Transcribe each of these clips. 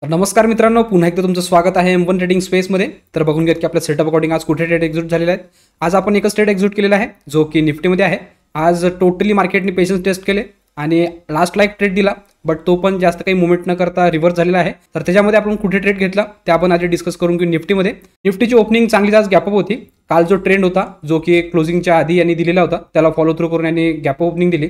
तर नमस्कार मित्रांनो, पुन्हा एकदा तुमचं स्वागत आहे M1 ट्रेडिंग स्पेसमध्ये. तर बघून घेत की आपल्या सेटअप अकॉर्डिंग आज कुठे ट्रेड एक्झिट झालेले आहेत. आज आपण एकच ट्रेड एक्झिट केलेला आहे जो की निफ्टीमध्ये आहे. आज टोटली मार्केटने पेशन्स टेस्ट केले आणि लास्टला एक ट्रेड दिला, बट तो पण जास्त काही मुवमेंट न करता रिव्हर्स झालेला आहे. तर त्याच्यामध्ये आपण कुठे ट्रेड घेतला ते आपण आज डिस्कस करून घेऊ. निफ्टीमध्ये निफ्टीची ओपनिंग चांगली आज गॅपअप होती. काल जो ट्रेंड होता जो की क्लोजिंगच्या आधी यांनी दिलेला होता त्याला फॉलो थ्रू करून यांनी गॅप ओपनिंग दिली.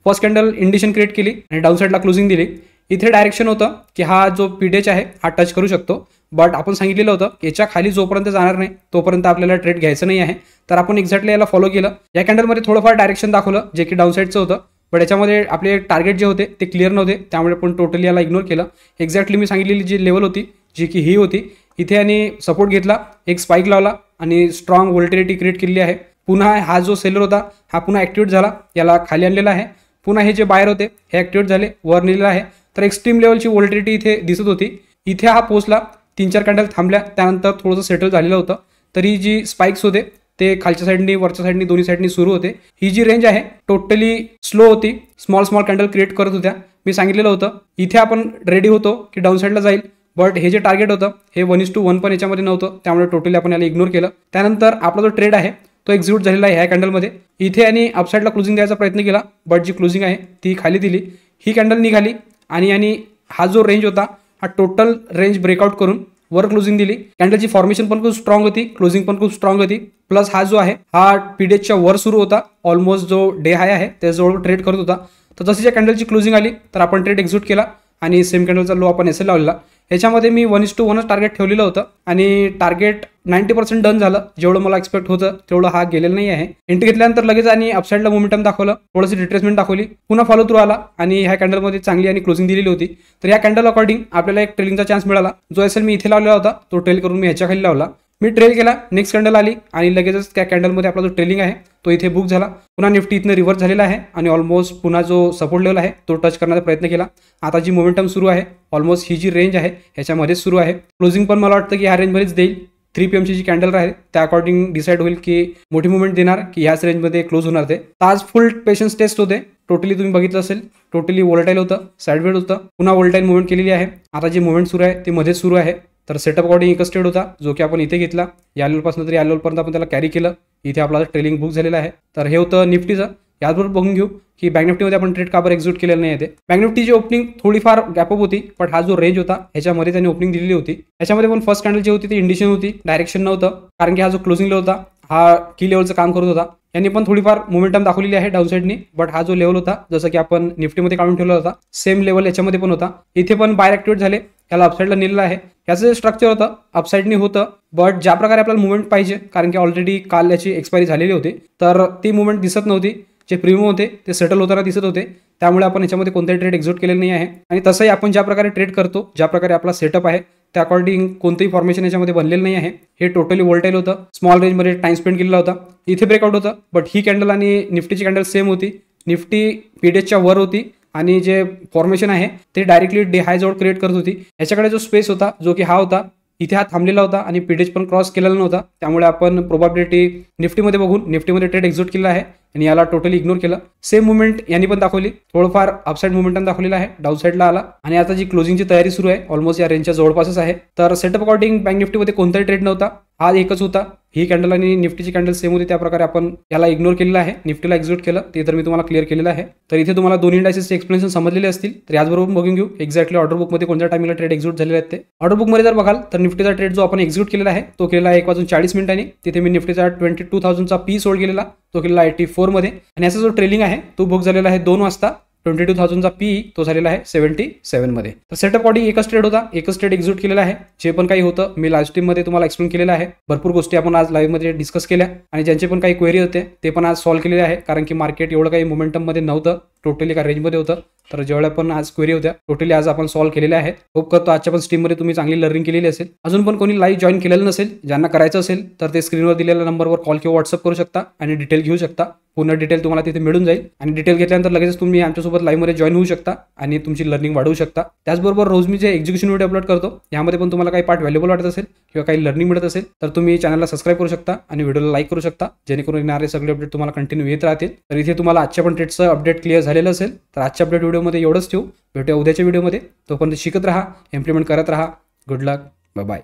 फर्स्ट कॅन्डल इंडिशन क्रिएट केली आणि डाऊन साईडला क्लोजिंग दिली. इथे डायरेक्शन होतं की हा जो पीडेच आहे हा टच करू शकतो, बट आपण सांगितलेलं होतं याच्या खाली जोपर्यंत जाणार नाही तोपर्यंत आपल्याला ट्रेड घ्यायचं नाही आहे. तर आपण एक्झॅक्टली याला फॉलो केलं. या कॅन्डलमध्ये थोडंफार डायरेक्शन दाखवलं जे की डाऊन साईडचं होतं, बट याच्यामध्ये आपले टार्गेट जे होते ते क्लिअर नव्हते, त्यामुळे आपण टोटली याला इग्नोर केलं. एक्झॅक्टली मी सांगितलेली जी लेवल होती जी की ही होती, इथे यांनी सपोर्ट घेतला, एक स्पाइक लावला आणि स्ट्रॉंग व्होल्टिलिटी क्रिएट केली आहे. पुन्हा हा जो सेलर होता हा पुन्हा ॲक्टिवेट झाला, याला खाली आणलेला आहे. पुन्हा हे जे बायर होते हे ॲक्टिवेट झाले, वर नेलेलं आहे. तर एक्स्ट्रीम लेवलची व्होल्टिलिटी इथे दिसत होती. इथे हा पोचला, 3-4 कॅन्डल थांबल्या, त्यानंतर थोडंसं सेटल झालेलं होतं. तरी जी स्पाइक्स होते ते खालच्या साईडनी वरच्या साईडनी दोन्ही साईडनी सुरू होते. ही जी रेंज आहे टोटली स्लो होती, स्मॉल कॅन्डल क्रिएट करत होत्या. मी सांगितलेलं होतं इथे आपण रेडी होतो की डाऊन साईडला जाईल, बट हे जे टार्गेट होतं हे 1:1 पण याच्यामध्ये नव्हतं, त्यामुळे टोटली आपण याला इग्नोर केलं. त्यानंतर आपला जो ट्रेड आहे तो एक्झिक्यूट झालेला आहे ह्या कॅन्डलमध्ये. इथे आणि अपसाईडला क्लोजिंग द्यायचा प्रयत्न केला, बट जी क्लोजिंग आहे ती खाली दिली. ही कॅन्डल निघाली आणि हा जो रेंज होता हा टोटल रेंज ब्रेकआउट करून वर क्लोजिंग दिली. कॅन्डलची फॉर्मेशन पण खूप स्ट्रॉंग होती, क्लोजिंग पण खूप स्ट्रॉंग होती. प्लस हा जो आहे हा पीडेच्या वर सुरू होता, ऑलमोस्ट जो डे हाय आहे त्याजवळ ट्रेड करत होता. तर जशी ज्या कॅन्डलची क्लोजिंग आली तर आपण ट्रेड एक्झिक्यूट केला आणि सेम कॅन्डलचा लो आपण एसएल लावलेला. याच्यामध्ये मी 1:1 टार्गेट ठेवलेलं होतं आणि टार्गेट 90% डन झालं. जेवढं मला एक्सपेक्ट होतं तेवढं हा गेलेलं नाही आहे. एंट्री घेतल्यानंतर लगेच आणि अपसाईडला मोमेंटम दाखवलं, थोडंसं रिट्रेसमेंट दाखवली, पुन्हा फॉलो थ्रू आला आणि ह्या कॅन्डलमध्ये चांगली आणि क्लोजिंग दिलेली होती. तर या कॅन्डल अकॉर्डिंग आपल्याला एक ट्रेलिंगचा चान्स मिळाला. जो एसएल मी इथे लावलेला होता तो ट्रेल करून मी ह्याच्या खाली लावला. मी ट्रेल केला, नेक्स्ट कॅन्डल आली आणि लगेचच त्या कॅन्डलमध्ये आपला जो ट्रेलिंग आहे तो इथे बुक झाला. पुन्हा निफ्टी इथनं रिव्हर्स झालेला आहे आणि ऑलमोस्ट पुन्हा जो सपोर्ट लेवल आहे तो टच करण्याचा प्रयत्न केला. आता जी मोमेंटम सुरू आहे ऑलमोस्ट ही जी रेंज आहे ह्याच्यामध्येच सुरू आहे. क्लोजिंग पण मला वाटतं की ह्या रेंजमध्येच देईल. 3 PM ची जी कॅन्डल राहील त्या अकॉर्डिंग डिसाईड होईल की मोठी मुवमेंट देणार की ह्याच रेंजमध्ये क्लोज होणार ते. आज फुल पेशन्स टेस्ट होते. टोटली तुम्ही बघितलं असेल, टोटली वोलेटाईल होतं, साईडवेड होतं, पुन्हा वोलेटाईल मुवमेंट केलेली आहे. आता जी मुवमेंट सुरू आहे ती मध्येच सुरू आहे. तर सेटअप अकॉर्डिंग एकच ट्रेड होता जो की आपण इथे घेतला. या लेवलपासून तर या लेवलपर्यंत आपण त्याला कॅरी केलं. इथे आपला ट्रेलिंग बुक झालेला आहे. तर हे होतं निफ्टीचं. याचबरोबर बघून घेऊ की बँक निफ्टीमध्ये आपण ट्रेड का बरं एक्झिक्यूट केलेलं नाही आहे ते. बँक निफ्टीची ओपनिंग थोडीफार गॅपअप होती, पण हा जो रेंज होता ह्याच्यामध्ये त्यांनी ओपनिंग दिलेली होती. याच्यामध्ये पण फर्स्ट कॅन्डल जी होती ती इंडिशन होती, डायरेक्शन नव्हतं, कारण की हा जो क्लोजिंग लेवल होता हा की लेवलचं काम करत होता. यांनी पण थोडीफार मोमेंटम दाखवलेली आहे डाऊन साईडनी, बट हा जो लेवल होता जसं की आपण निफ्टीमध्ये काढून ठेवला होता सेम लेवल याच्यामध्ये पण होता. इथे पण बायर ॲक्टिवेट झाले, याला अपसाईडला नेलेलं आहे. याचं जे स्ट्रक्चर होतं अपसाईडनी होतं, बट ज्या प्रकारे आपल्याला मुवमेंट पाहिजे, कारण की ऑलरेडी काल याची एक्सपायरी झालेली होती, तर ती मुवमेंट दिसत नव्हती. जे प्रीमियम होते ते सेटल होताना दिसत होते, त्यामुळे आपण याच्यामध्ये कोणताही ट्रेड एक्झिक्यूट केलेलं नाही आहे. आणि तसंही आपण ज्या प्रकारे ट्रेड करतो, ज्या प्रकारे आपला सेटअप आहे त्या अकॉर्डिंग कोणतंही फॉर्मेशन याच्यामध्ये बनलेलं नाही आहे. हे टोटली वोल्टाईल होतं, स्मॉल रेंजमध्ये टाइम स्पेंड केलेला होता. इथे ब्रेकआउट होतं, बट ही कॅन्डल आणि निफ्टीची कॅन्डल सेम होती. निफ्टी पीडेच्या वर होती आणि जे फॉर्मेशन आहे ते डायरेक्टली डे हाय जवळ क्रिएट करत होती. याच्याकडे जो स्पेस होता जो की हा होता, इथे हा थांबलेला होता आणि पीडेज पण क्रॉस केलेला नव्हता, त्यामुळे आपण प्रोबॅबिलिटी निफ्टीमध्ये बघून निफ्टीमध्ये ट्रेड एक्झिक्यूट केला आहे आणि याला टोटली इग्नोर केलं. सेम मुवमेंट यांनी पण दाखवली, थोडंफार अपसाईड मुवमेंटम दाखवलेला आहे, डाऊन साईडला आला आणि आता जी क्लोजिंगची तयारी सुरू आहे ऑलमोस्ट या रेंजच्या जवळपासच आहे. तर सेटअप अकॉर्डिंग बँक निफ्टीमध्ये कोणताही ट्रेड नव्हता, हा एकच होता. ही कॅन्डल आणि निफ्टीची कॅन्डल सेम होती, त्या प्रकारे आपण याला इग्नोर केलेलं आहे, निफ्टीला एक्झिक्यूट केलं. ते तर मी तुम्हाला क्लिअर केलेलं आहे. तर इथे तुम्हाला दोन्ही इंडायसेसचे एक्सप्लेनेशन समजलेले असतील. तर याचबरोबर बघून घेऊ एक्झॅक्टली ऑर्डर बुकमध्ये कोणत्या टाइमला ट्रेड एक्झिक्यूट झालेले आहेत ते. ऑर्डर बुकमध्ये जर बघाल तर निफ्टीचा ट्रेड जो आपण एक्झिक्यूट केलेला आहे तो केलेला आहे 1:40 तिथे मी निफ्टीचा 22,000चा पी सोल्ड केलेला, तो केलेला 84 मध्ये. आणि याचा जो ट्रेलिंग आहे तो बुक झालेला आहे 2 वाजता. 22,000चा पी तो झालेला आहे 77 मध्ये. तर सेटअप अकॉर्डिंग एकच ट्रेड होता, एकच ट्रेड एक्झिक्यूट केलेला आहे. जे पण काही होतं मी लाईव्ह स्ट्रीममध्ये तुम्हाला एक्सप्लेन केलेलं आहे. भरपूर गोष्टी आपण आज लाईव्हमध्ये डिस्कस केल्या आणि ज्यांचे पण काही क्वेरी होते ते पण आज सॉल्व्ह केलेले आहे, कारण की मार्केट एवढं काही मोमेंटममध्ये नव्हतं, टोटली एका रेंजमध्ये होतं. तर जेवढ्या पण आज क्वेरी होत्या टोटली आज आपण सॉल्व्ह केलेल्या आहेत. होप करतो आजच्या पण स्ट्रीममध्ये तुम्ही चांगली लर्निंग केलेली असेल. अजून पण कोणी लाईव्ह जॉईन केलेलं नसेल, ज्यांना करायचं असेल तर ते स्क्रीनवर दिलेल्या नंबरवर कॉल किंवा व्हॉट्सअप करू शकता आणि डिटेल घेऊ शकता. पूर्ण डिटेल तुम्हाला तिथे मिळून जाईल आणि डिटेल घेतल्यानंतर लगेच तुम्ही आमच्यासोबत लाईव्हमध्ये जॉईन होऊ शकता आणि तुमची लर्निंग वाढवू शकता. त्याचबरोबर रोज मी जे एक्झिक्युशन व्हिडिओ अपलोड करतो यामध्ये पण तुम्हाला काही पार्ट व्हॅल्युबल वाटत असेल किंवा काही लर्निंग मिळत असेल तर तुम्ही चॅनलला सबस्क्राईब करू शकता आणि व्हिडिओला लाईक करू शकता, जेणेकरून येणारे सगळे अपडेट तुम्हाला कंटिन्यू येत राहतील. तर इथे तुम्हाला आजच्या पण ट्रेडचं अपडेट क्लिअर झालेलं असेल. तर आजच्या अपडेट व्हिडिओ व्हिडिओमध्ये एवढंच ठेवू. भेटूया उद्याच्या व्हिडिओमध्ये. तोपर्यंत शिकत राहा, इम्प्लिमेंट करत राहा. गुड लक. बाय.